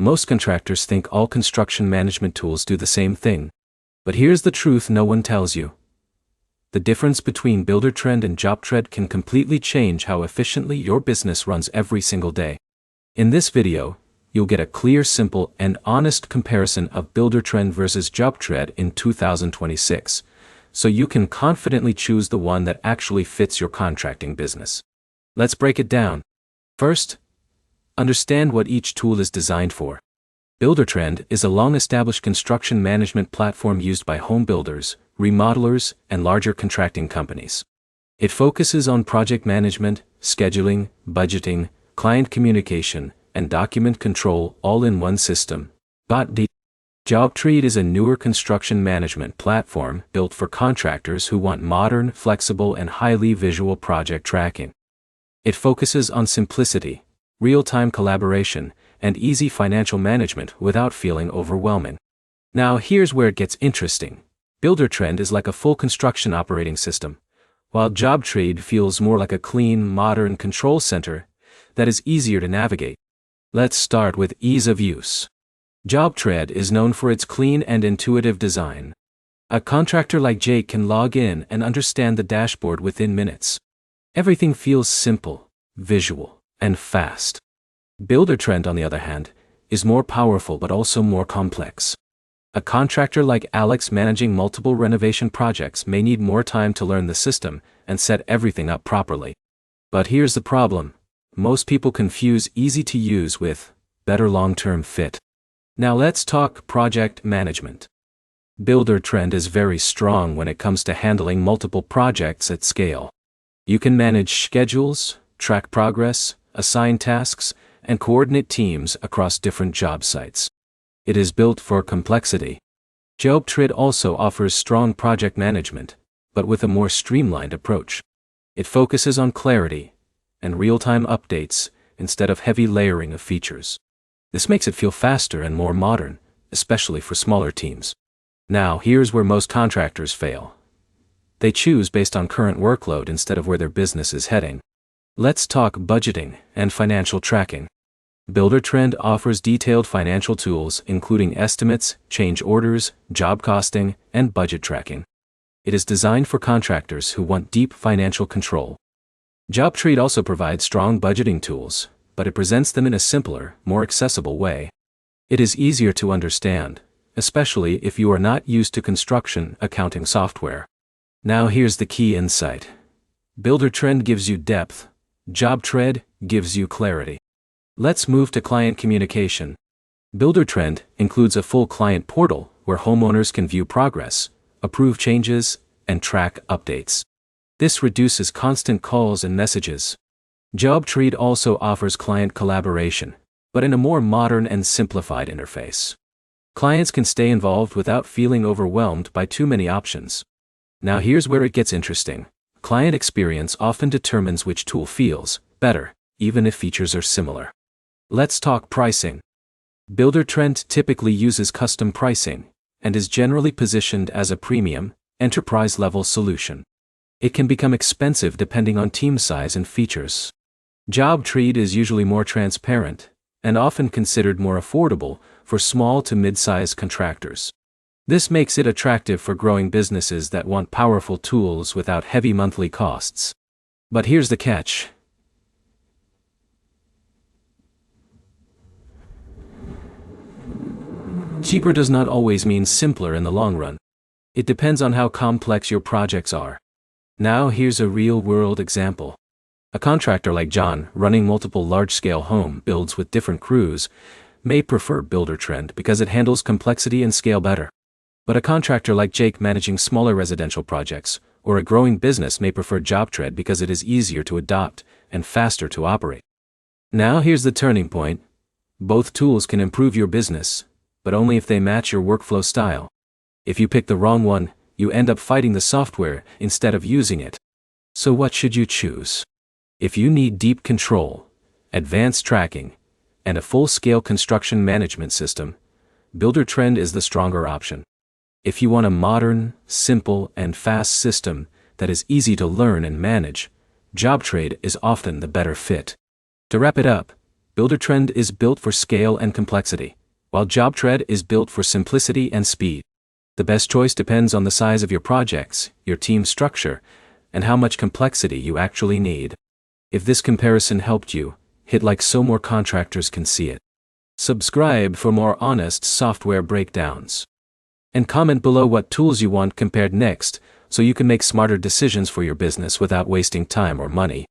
Most contractors think all construction management tools do the same thing. But here's the truth no one tells you. The difference between Buildertrend and JobTread can completely change how efficiently your business runs every single day. In this video, you'll get a clear, simple, and honest comparison of Buildertrend versus JobTread in 2026, so you can confidently choose the one that actually fits your contracting business. Let's break it down. First, understand what each tool is designed for. Buildertrend is a long-established construction management platform used by home builders, remodelers, and larger contracting companies. It focuses on project management, scheduling, budgeting, client communication, and document control all in one system. JobTread is a newer construction management platform built for contractors who want modern, flexible, and highly visual project tracking. It focuses on simplicity, real-time collaboration, and easy financial management without feeling overwhelming. Now here's where it gets interesting. Buildertrend is like a full construction operating system, while JobTread feels more like a clean, modern control center that is easier to navigate. Let's start with ease of use. JobTread is known for its clean and intuitive design. A contractor like Jake can log in and understand the dashboard within minutes. Everything feels simple, visual, and fast. Buildertrend, on the other hand, is more powerful but also more complex. A contractor like Alex managing multiple renovation projects may need more time to learn the system and set everything up properly. But here's the problem. Most people confuse easy to use with better long-term fit. Now let's talk project management. Buildertrend is very strong when it comes to handling multiple projects at scale. You can manage schedules, track progress, assign tasks, and coordinate teams across different job sites. It is built for complexity. JobTread also offers strong project management, but with a more streamlined approach. It focuses on clarity and real-time updates instead of heavy layering of features. This makes it feel faster and more modern, especially for smaller teams. Now, here's where most contractors fail. They choose based on current workload instead of where their business is heading. Let's talk budgeting and financial tracking. Buildertrend offers detailed financial tools including estimates, change orders, job costing, and budget tracking. It is designed for contractors who want deep financial control. JobTread also provides strong budgeting tools, but it presents them in a simpler, more accessible way. It is easier to understand, especially if you are not used to construction accounting software. Now here's the key insight. Buildertrend gives you depth. JobTread gives you clarity. Let's move to client communication. Buildertrend includes a full client portal where homeowners can view progress, approve changes, and track updates. This reduces constant calls and messages. JobTread also offers client collaboration, but in a more modern and simplified interface. Clients can stay involved without feeling overwhelmed by too many options. Now here's where it gets interesting. Client experience often determines which tool feels better, even if features are similar. Let's talk pricing. Buildertrend typically uses custom pricing and is generally positioned as a premium, enterprise-level solution. It can become expensive depending on team size and features. JobTread is usually more transparent and often considered more affordable for small to mid-sized contractors. This makes it attractive for growing businesses that want powerful tools without heavy monthly costs. But here's the catch. Cheaper does not always mean simpler in the long run. It depends on how complex your projects are. Now here's a real-world example. A contractor like John, running multiple large-scale home builds with different crews, may prefer Buildertrend because it handles complexity and scale better. But a contractor like Jake managing smaller residential projects, or a growing business may prefer JobTread because it is easier to adopt and faster to operate. Now here's the turning point. Both tools can improve your business, but only if they match your workflow style. If you pick the wrong one, you end up fighting the software instead of using it. So what should you choose? If you need deep control, advanced tracking, and a full-scale construction management system, Buildertrend is the stronger option. If you want a modern, simple, and fast system that is easy to learn and manage, JobTread is often the better fit. To wrap it up, Buildertrend is built for scale and complexity, while JobTread is built for simplicity and speed. The best choice depends on the size of your projects, your team structure, and how much complexity you actually need. If this comparison helped you, hit like so more contractors can see it. Subscribe for more honest software breakdowns. And comment below what tools you want compared next, so you can make smarter decisions for your business without wasting time or money.